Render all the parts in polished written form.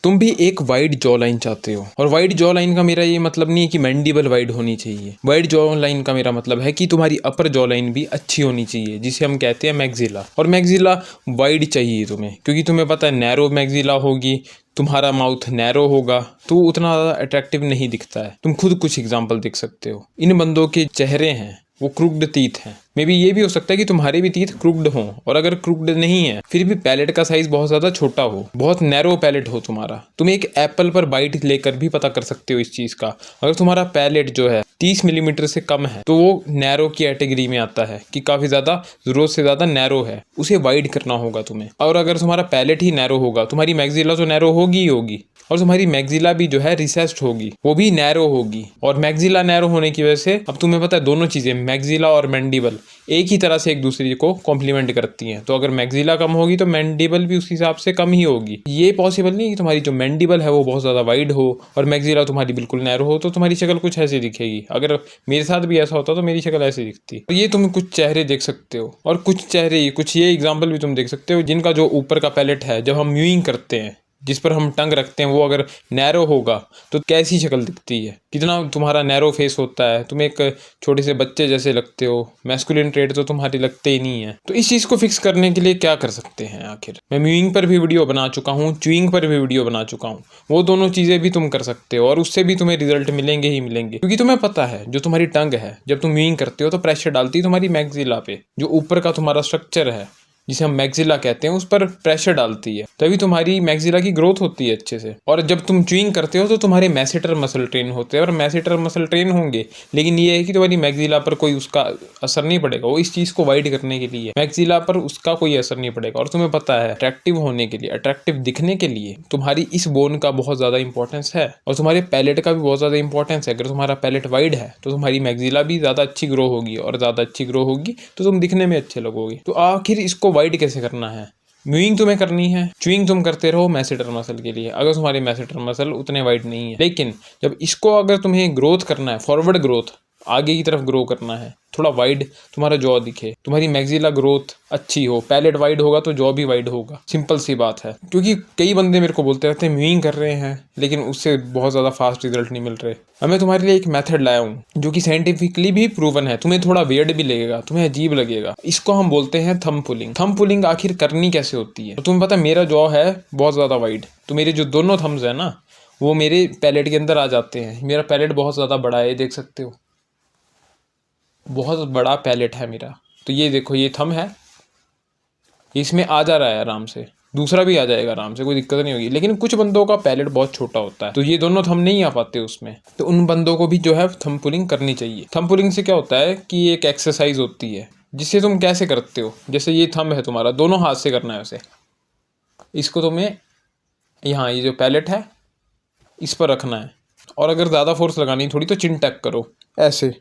तुम भी एक वाइड जॉ लाइन चाहते हो, और वाइड जॉ लाइन का मेरा ये मतलब नहीं है कि मैंडिबल वाइड होनी चाहिए। वाइड जॉ लाइन का मेरा मतलब है कि तुम्हारी अपर जॉ लाइन भी अच्छी होनी चाहिए, जिसे हम कहते हैं मैक्सिला। और मैक्सिला वाइड चाहिए तुम्हें, क्योंकि तुम्हें पता है नैरो मैक्सिला होगी, तुम्हारा माउथ नैरो होगा तो उतना ज़्यादा अट्रैक्टिव नहीं दिखता है। तुम खुद कुछ एग्जाम्पल देख सकते हो। इन बंदों के चेहरे हैं वो क्रुक्ड टीथ हैं। मे बी ये भी हो सकता है कि तुम्हारे भी टीथ क्रुक्ड हों, और अगर क्रुक्ड नहीं है फिर भी पैलेट का साइज बहुत ज़्यादा छोटा हो, बहुत नैरो पैलेट हो तुम्हारा। तुम एक एप्पल पर बाइट लेकर भी पता कर सकते हो इस चीज़ का। अगर तुम्हारा पैलेट जो है 30 मिलीमीटर से कम है तो वो नैरो की कैटेगरी में आता है, कि काफ़ी ज़्यादा ज़रूरत से ज़्यादा नैरो है, उसे वाइड करना होगा तुम्हें। और अगर तुम्हारा पैलेट ही नैरो होगा, तुम्हारी मैक्सिला तो नैरो होगी ही होगी, और तुम्हारी मैक्सिला भी जो है रिसेस्ड होगी, वो भी नैरो होगी। और मैक्सिला नैरो होने की वजह से अब तुम्हें पता है दोनों चीज़ें मैक्सिला और मैंडिबल एक ही तरह से एक दूसरे को कॉम्प्लीमेंट करती हैं। तो अगर मैक्सिला कम होगी तो मैंडिबल भी उस हिसाब से कम ही होगी। ये पॉसिबल नहीं कि तुम्हारी जो मैंडिबल है वो बहुत ज़्यादा वाइड हो और मैक्सिला तुम्हारी बिल्कुल नैरो हो, तो तुम्हारी शक्ल कुछ ऐसी दिखेगी। अगर मेरे साथ भी ऐसा होता तो मेरी शक्ल ऐसी दिखती। तो ये तुम कुछ चेहरे देख सकते हो, और कुछ चेहरे कुछ ये एग्जाम्पल भी तुम देख सकते हो जिनका जो ऊपर का पैलेट है, जब हम म्यूइंग करते हैं, जिस पर हम टंग रखते हैं, वो अगर नैरो होगा तो कैसी शक्ल दिखती है, कितना तुम्हारा नैरो फेस होता है, तुम एक छोटे से बच्चे जैसे लगते हो, मैस्कुलिन ट्रेट तो तुम्हारे लगते ही नहीं है। तो इस चीज़ को फिक्स करने के लिए क्या कर सकते हैं आखिर? मैं म्यूइंग पर भी वीडियो बना चुका हूँ, च्यूइंग पर भी वीडियो बना चुका हूँ। वो दोनों चीज़ें भी तुम कर सकते हो, और उससे भी तुम्हें रिजल्ट मिलेंगे ही मिलेंगे, क्योंकि तुम्हें पता है जो तुम्हारी टंग है जब तुम म्यूइंग करते हो तो प्रेशर डालती है तुम्हारी मैक्सिला पे। जो ऊपर का तुम्हारा स्ट्रक्चर है जिसे हम मैक्सिला कहते हैं, उस पर प्रेशर डालती है, तभी तुम्हारी मैक्सिला की ग्रोथ होती है अच्छे से। और जब तुम च्यूइंग करते हो तो तुम्हारे मैसेटर मसल ट्रेन होते हैं, और मैसेटर मसल ट्रेन होंगे, लेकिन ये है कि तुम्हारी मैक्सिला पर कोई उसका असर नहीं पड़ेगा। वो इस चीज़ को वाइड करने के लिए मैक्सिला पर उसका कोई असर नहीं पड़ेगा। और तुम्हें पता है अट्रैक्टिव होने के लिए, अट्रैक्टिव दिखने के लिए तुम्हारी इस बोन का बहुत ज़्यादा इंपॉर्टेंस है, और तुम्हारे पैलेट का भी बहुत ज़्यादा इंपॉर्टेंस है। अगर तुम्हारा पैलेट वाइड है तो तुम्हारी मैक्सिला भी ज़्यादा अच्छी ग्रो होगी, और ज़्यादा अच्छी ग्रो होगी तो तुम दिखने में अच्छे लगोगे। तो आखिर इसको वाइड कैसे करना है? म्यूइंग तुम्हें करनी है, च्यूइंग तुम करते रहो मैसेटर मसल के लिए, अगर तुम्हारे मैसेटर मसल उतने वाइड नहीं है। लेकिन जब इसको अगर तुम्हें ग्रोथ करना है, फॉरवर्ड ग्रोथ, आगे की तरफ ग्रो करना है, थोड़ा वाइड तुम्हारा जॉ दिखे, तुम्हारी मैक्सिला ग्रोथ अच्छी हो, पैलेट वाइड होगा तो जॉ भी वाइड होगा। सिंपल सी बात है। क्योंकि कई बंदे मेरे को बोलते रहते हैं म्यूइंग कर रहे हैं लेकिन उससे बहुत ज़्यादा फास्ट रिजल्ट नहीं मिल रहे। अब मैं तुम्हारे लिए एक मेथड लाया हूँ जो कि साइंटिफिकली भी प्रूवन है। तुम्हें थोड़ा वियर्ड भी लगेगा, तुम्हें अजीब लगेगा। इसको हम बोलते हैं थंब पुलिंग। थंब पुलिंग आखिर करनी कैसे होती है? तो तुम्हें पता है मेरा जॉ है बहुत ज़्यादा वाइड, तो मेरे जो दोनों थम्स है ना वो मेरे पैलेट के अंदर आ जाते हैं। मेरा पैलेट बहुत ज़्यादा बड़ा है, ये देख सकते हो, बहुत बड़ा पैलेट है मेरा। तो ये देखो, ये थंब है, इसमें आ जा रहा है आराम से, दूसरा भी आ जाएगा आराम से, कोई दिक्कत नहीं होगी। लेकिन कुछ बंदों का पैलेट बहुत छोटा होता है तो ये दोनों थंब नहीं आ पाते उसमें, तो उन बंदों को भी जो है थंब पुलिंग करनी चाहिए। थंब पुलिंग से क्या होता है कि एक एक्सरसाइज होती है जिससे तुम कैसे करते हो, जैसे ये थंब है तुम्हारा, दोनों हाथ से करना है उसे। इसको तुम्हें यहाँ ये जो पैलेट है इस पर रखना है, और अगर ज़्यादा फोर्स लगानी थोड़ी तो चिन टैक करो ऐसे,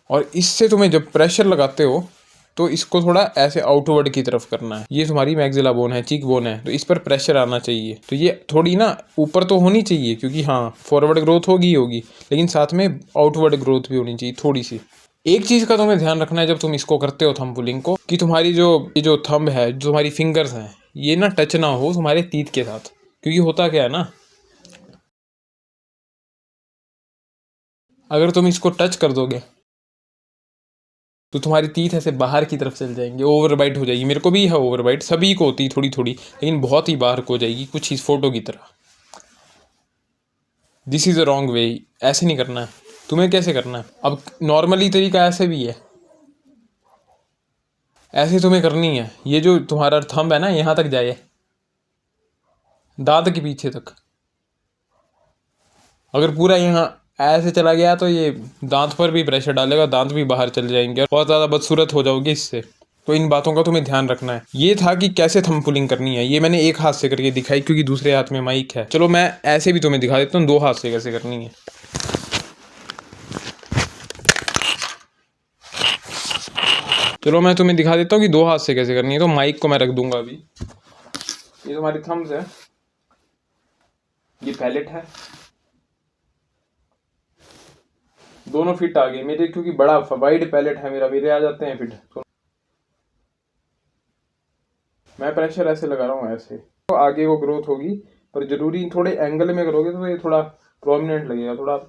और इससे तुम्हें जब प्रेशर लगाते हो तो इसको थोड़ा ऐसे आउटवर्ड की तरफ करना है। ये तुम्हारी मैक्सिला बोन है, चीक बोन है, तो इस पर प्रेशर आना चाहिए। तो ये थोड़ी ना ऊपर तो होनी चाहिए, क्योंकि हाँ फॉरवर्ड ग्रोथ होगी ही होगी, लेकिन साथ में आउटवर्ड ग्रोथ भी होनी चाहिए थोड़ी सी। एक चीज़ का तुम्हें ध्यान रखना है जब तुम इसको करते हो थंब पुलिंग को, कि तुम्हारी जो थंब है, जो तुम्हारी फिंगर्स हैं, ये ना टच ना हो तुम्हारे टीथ के साथ। क्योंकि होता क्या है ना, अगर तुम इसको टच कर दोगे तो तुम्हारी टीथ ऐसे बाहर की तरफ चल जाएंगे, ओवरबाइट हो जाएगी। मेरे को भी है ओवरबाइट, सभी को होती थोड़ी थोड़ी, लेकिन बहुत ही बाहर को हो जाएगी, कुछ इस फोटो की तरह। This is a wrong way, ऐसे नहीं करना है। तुम्हें कैसे करना है? अब नॉर्मली तरीका ऐसे भी है, ऐसे तुम्हें करनी है। ये जो तुम्हारा थंब है ना यहाँ तक जाए, दांत के पीछे तक। अगर पूरा यहाँ ऐसे चला गया तो ये दांत पर भी प्रेशर डालेगा, दांत भी बाहर चल जाएंगे और बहुत ज़्यादा बदसूरत हो जाओगे इससे। तो इन बातों का तुम्हें ध्यान रखना है। ये था कि कैसे थंब पुलिंग करनी है, ये मैंने एक हाथ से करके दिखाई क्योंकि दूसरे हाथ में माइक है। चलो मैं ऐसे भी तुम्हें दिखा देता हूँ दो हाथ से कैसे करनी है। चलो मैं तुम्हें दिखा देता हूँ कि दो हाथ से कैसे करनी है। तो माइक को मैं रख दूंगा अभी। ये तुम्हारी थम्स है, ये पैलेट है, दोनों फिट आ गए मेरे, क्योंकि बड़ा वाइड पैलेट है मेरा, मेरे आ जाते हैं फिट। मैं प्रेशर ऐसे लगा रहा हूँ, ऐसे तो आगे वो ग्रोथ होगी, पर जरूरी थोड़े एंगल में करोगे तो ये थोड़ा प्रोमिनेंट लगेगा, थोड़ा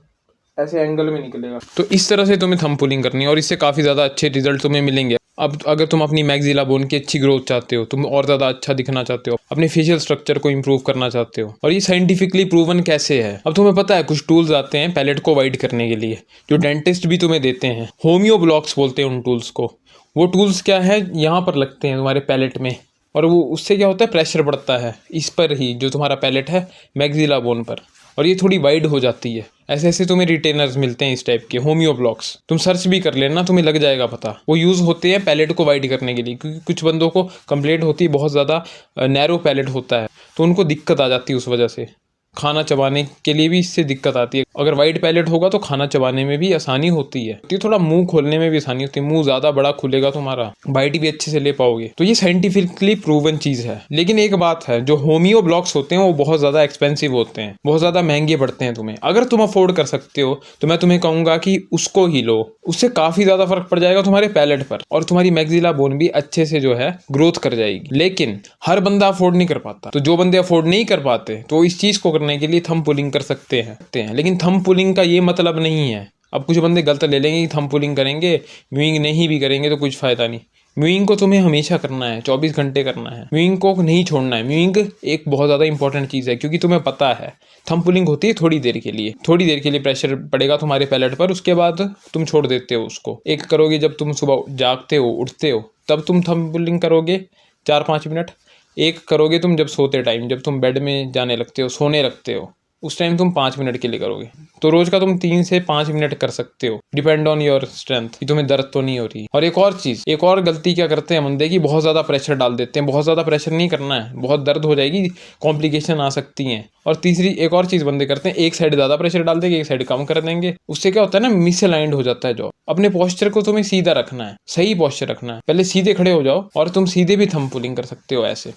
ऐसे एंगल में निकलेगा। तो इस तरह से तुम्हें थंब पुलिंग करनी है और इससे काफ़ी ज़्यादा अच्छे रिजल्ट तुम्हें मिलेंगे। अब अगर तुम अपनी मैक्सिला बोन की अच्छी ग्रोथ चाहते हो, तुम और ज़्यादा अच्छा दिखना चाहते हो, अपने फेशियल स्ट्रक्चर को इंप्रूव करना चाहते हो, और ये साइंटिफिकली प्रूवन कैसे है, अब तुम्हें पता है कुछ टूल्स आते हैं पैलेट को वाइड करने के लिए, जो डेंटिस्ट भी तुम्हें देते हैं। होम्यो ब्लॉक्स बोलते हैं उन टूल्स को। वो टूल्स क्या है, यहाँ पर लगते हैं तुम्हारे पैलेट में, और वो उससे क्या होता है, प्रेशर पड़ता है इस पर ही जो तुम्हारा पैलेट है मैक्सिला बोन पर, और ये थोड़ी वाइड हो जाती है। ऐसे ऐसे तुम्हें रिटेनर्स मिलते हैं इस टाइप के होम्यो ब्लॉक्स, तुम सर्च भी कर लेना, तुम्हें लग जाएगा पता। वो यूज़ होते हैं पैलेट को वाइड करने के लिए, क्योंकि कुछ बंदों को कंप्लेंट होती है बहुत ज़्यादा नैरो पैलेट होता है, तो उनको दिक्कत आ जाती है उस वजह से। खाना चबाने के लिए भी इससे दिक्कत आती है। अगर वाइड पैलेट होगा तो खाना चबाने में भी आसानी होती है, तो थोड़ा मुंह खोलने में भी आसानी होती है, मुंह ज़्यादा बड़ा खुलेगा तुम्हारा, बाइट भी अच्छे से ले पाओगे। तो ये साइंटिफिकली प्रूवन चीज़ है। लेकिन एक बात है, जो होम्यो ब्लॉक्स होते हैं वो बहुत ज़्यादा एक्सपेंसिव होते हैं, बहुत ज़्यादा महंगे पड़ते हैं तुम्हें। अगर तुम अफोर्ड कर सकते हो तो मैं तुम्हें कहूँगा कि उसको ही लो, उससे काफ़ी ज़्यादा फर्क पड़ जाएगा तुम्हारे पैलेट पर, और तुम्हारी मैक्सिला बोन भी अच्छे से जो है ग्रोथ कर जाएगी। लेकिन हर बंदा अफोर्ड नहीं कर पाता, तो जो बंदे अफोर्ड नहीं कर पाते तो इस चीज़ को करने के लिए थंब पुलिंग कर सकते हैं। लेकिन थंब पुलिंग का ये मतलब नहीं है, अब कुछ बंदे गलत ले लेंगे कि थंब पुलिंग करेंगे, म्यूइंग नहीं भी करेंगे तो कुछ फ़ायदा नहीं। म्यूइंग को तुम्हें हमेशा करना है, 24 घंटे करना है, म्यूइंग को नहीं छोड़ना है। म्यूइंग एक बहुत ज़्यादा इंपॉर्टेंट चीज़ है, क्योंकि तुम्हें पता है थंब पुलिंग होती है थोड़ी देर के लिए, थोड़ी देर के लिए प्रेशर पड़ेगा तुम्हारे पैलेट पर, उसके बाद तुम छोड़ देते हो उसको। एक करोगे जब तुम सुबह जागते हो, उठते हो, तब तुम थंब पुलिंग करोगे 4-5 मिनट। एक करोगे तुम जब सोते टाइम, जब तुम बेड में जाने लगते हो, सोने लगते हो, उस टाइम तुम 5 मिनट के लिए करोगे। तो रोज का तुम 3 से 5 मिनट कर सकते हो, डिपेंड ऑन योर स्ट्रेंथ, कि तुम्हें दर्द तो नहीं हो रही। और एक और चीज़, एक और गलती क्या करते हैं बंदे की, बहुत ज़्यादा प्रेशर डाल देते हैं। बहुत ज़्यादा प्रेशर नहीं करना है, बहुत दर्द हो जाएगी, कॉम्प्लिकेशन आ सकती हैं। और तीसरी एक और चीज़ बंदे करते हैं, एक साइड ज़्यादा प्रेशर डाल देंगे, एक साइड कम कर देंगे। उससे क्या होता है ना, मिसअलाइंड हो जाता है जॉब। अपने पोस्चर को तुम्हें सीधा रखना है, सही पोस्चर रखना है। पहले सीधे खड़े हो जाओ, और तुम सीधे भी थंब पुलिंग कर सकते हो ऐसे।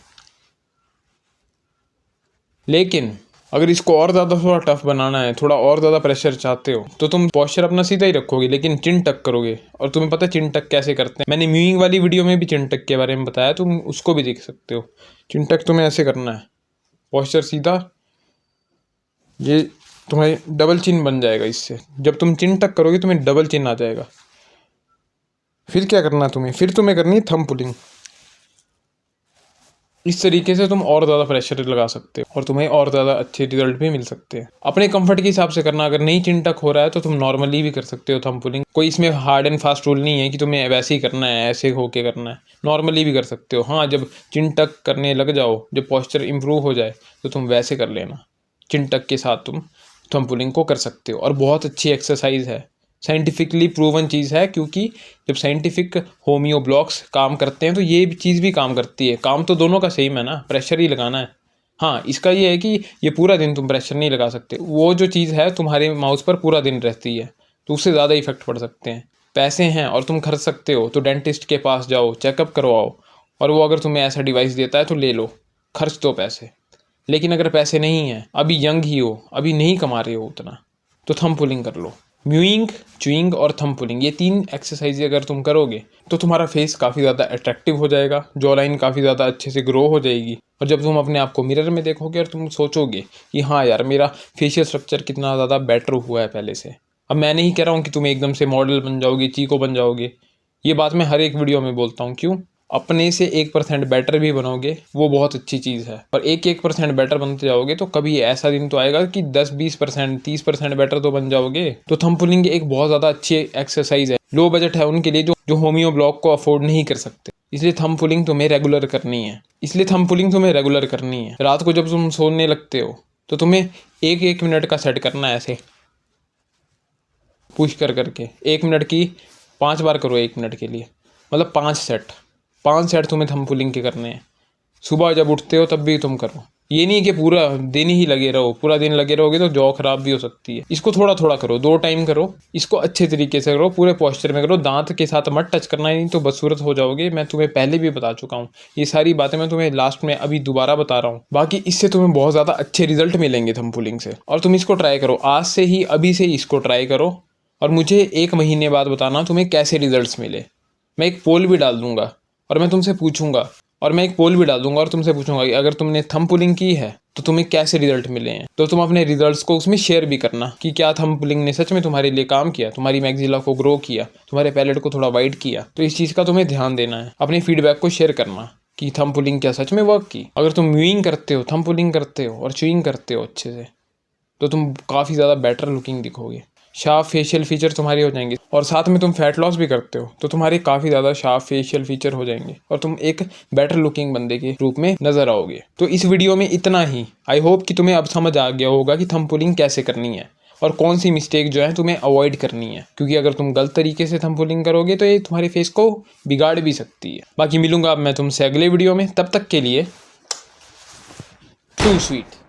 लेकिन अगर इसको और ज़्यादा थोड़ा टफ बनाना है, थोड़ा और ज़्यादा प्रेशर चाहते हो, तो तुम पोस्चर अपना सीधा ही रखोगे, लेकिन चिन टक करोगे। और तुम्हें पता है चिन टक कैसे करते हैं, मैंने म्यूइंग वाली वीडियो में भी चिन टक के बारे में बताया, तुम उसको भी देख सकते हो। चिन टक तुम्हें ऐसे करना है, पोस्चर सीधा, ये तुम्हारी डबल चिन बन जाएगा इससे। जब तुम चिन टक करोगे तुम्हें डबल चिन आ जाएगा। फिर क्या करना है तुम्हें, फिर तुम्हें करनी है थंब पुलिंग। इस तरीके से तुम और ज़्यादा प्रेशर लगा सकते हो, और तुम्हें और ज़्यादा अच्छे रिजल्ट भी मिल सकते हैं। अपने कंफर्ट के हिसाब से करना, अगर नहीं चिन टक हो रहा है तो तुम नॉर्मली भी कर सकते हो थंब पुलिंग। कोई इसमें हार्ड एंड फास्ट रूल नहीं है कि तुम्हें वैसे ही करना है, ऐसे होके करना है, नॉर्मली भी कर सकते हो। हाँ, जब चिन टक करने लग जाओ, जब पोस्चर इंप्रूव हो जाए, तो तुम वैसे कर लेना, चिन टक के साथ तुम थंब पुलिंग को कर सकते हो। और बहुत अच्छी एक्सरसाइज है, साइंटिफिकली प्रूवन चीज़ है, क्योंकि जब साइंटिफिक होम्यो ब्लॉक्स काम करते हैं तो ये चीज़ भी काम करती है। काम तो दोनों का सेम है ना, प्रेशर ही लगाना है। हाँ, इसका ये है कि ये पूरा दिन तुम प्रेशर नहीं लगा सकते, वो जो चीज़ है तुम्हारे माउस पर पूरा दिन रहती है, तो उससे ज़्यादा इफेक्ट पड़ सकते हैं। पैसे हैं और तुम खर्च सकते हो, तो डेंटिस्ट के पास जाओ, चेकअप करवाओ, और वो अगर तुम्हें ऐसा डिवाइस देता है तो ले लो, खर्च दो पैसे। लेकिन अगर पैसे नहीं हैं, अभी यंग ही हो, अभी नहीं कमा रहे हो उतना, तो थंब पुलिंग कर लो। म्यूइंग, च्यूइंग और थंब पुलिंग, ये 3 एक्सरसाइज अगर तुम करोगे तो तुम्हारा फेस काफ़ी ज़्यादा अट्रैक्टिव हो जाएगा, जॉ लाइन काफ़ी ज़्यादा अच्छे से ग्रो हो जाएगी। और जब तुम अपने आप को मिरर में देखोगे और तुम सोचोगे कि हाँ यार, मेरा फेशियल स्ट्रक्चर कितना ज़्यादा बेटर हुआ है पहले से। अब मैं नहीं कह रहा हूँ कि तुम एकदम से मॉडल बन जाओगे, चीको बन जाओगे, ये बात मैं हर एक वीडियो में बोलता हूँ। क्यों? अपने से 1% बेटर भी बनोगे, वो बहुत अच्छी चीज़ है। और 1% बेटर बनते जाओगे तो कभी ऐसा दिन तो आएगा कि 10-20%, 30% बेटर तो बन जाओगे। तो थंब पुलिंग एक बहुत ज़्यादा अच्छी एक्सरसाइज है। लो बजट है उनके लिए जो होम्यो ब्लॉक को अफोर्ड नहीं कर सकते, इसलिए थंब पुलिंग तुम्हें रेगुलर करनी है। रात को जब तुम सोने लगते हो तो तुम्हें 1-1 मिनट का सेट करना है, ऐसे पुश कर करके 1 मिनट की 5 बार करो, 1 मिनट के लिए, मतलब 5 सेट तुम्हें थंब पुलिंग के करने हैं। सुबह जब उठते हो तब भी तुम करो, ये नहीं कि पूरा दिन ही लगे रहो। पूरा दिन लगे रहोगे तो जॉ खराब भी हो सकती है। इसको थोड़ा थोड़ा करो, 2 टाइम करो, इसको अच्छे तरीके से करो, पूरे पोस्चर में करो, दांत के साथ मत टच करना, नहीं तो बदसूरत हो जाओगे। मैं तुम्हें पहले भी बता चुका हूँ, ये सारी बातें मैं तुम्हें लास्ट में अभी दोबारा बता रहा हूँ। बाकी इससे तुम्हें बहुत ज़्यादा अच्छे रिजल्ट मिलेंगे थंब पुलिंग से, और तुम इसको ट्राई करो आज से ही, अभी से ही इसको ट्राई करो, और मुझे 1 महीने बाद बताना तुम्हें कैसे रिजल्ट्स मिले। मैं एक पोल भी डाल दूंगा और मैं तुमसे पूछूंगा और मैं एक पोल भी डाल दूंगा और तुमसे पूछूंगा कि अगर तुमने थंब पुलिंग की है तो तुम्हें कैसे रिजल्ट मिले हैं। तो तुम अपने रिजल्ट्स को उसमें शेयर भी करना कि क्या थंब पुलिंग ने सच में तुम्हारे लिए काम किया, तुम्हारी मैक्सिला को ग्रो किया, तुम्हारे पैलेट को थोड़ा वाइड किया। तो इस चीज़ का तुम्हें ध्यान देना है, अपने फीडबैक को शेयर करना कि थंब पुलिंग क्या सच में वर्क की। अगर तुम म्यूइंग करते हो, थंब पुलिंग करते हो और च्यूइंग करते हो अच्छे से, तो तुम काफ़ी ज़्यादा बेटर लुकिंग दिखोगे, शार्प फेशियल फीचर तुम्हारे हो जाएंगे। और साथ में तुम फैट लॉस भी करते हो तो तुम्हारे काफ़ी ज़्यादा शार्प फेशियल फीचर हो जाएंगे और तुम एक बेटर लुकिंग बंदे के रूप में नज़र आओगे। तो इस वीडियो में इतना ही। आई होप कि तुम्हें अब समझ आ गया होगा कि थंब पुलिंग कैसे करनी है और कौन सी मिस्टेक जो है तुम्हें अवॉइड करनी है, क्योंकि अगर तुम गलत तरीके से थंब पुलिंग करोगे तो ये तुम्हारे फेस को बिगाड़ भी सकती है। बाकी मिलूंगा अब मैं तुमसे अगले वीडियो में, तब तक के लिए टू स्वीट।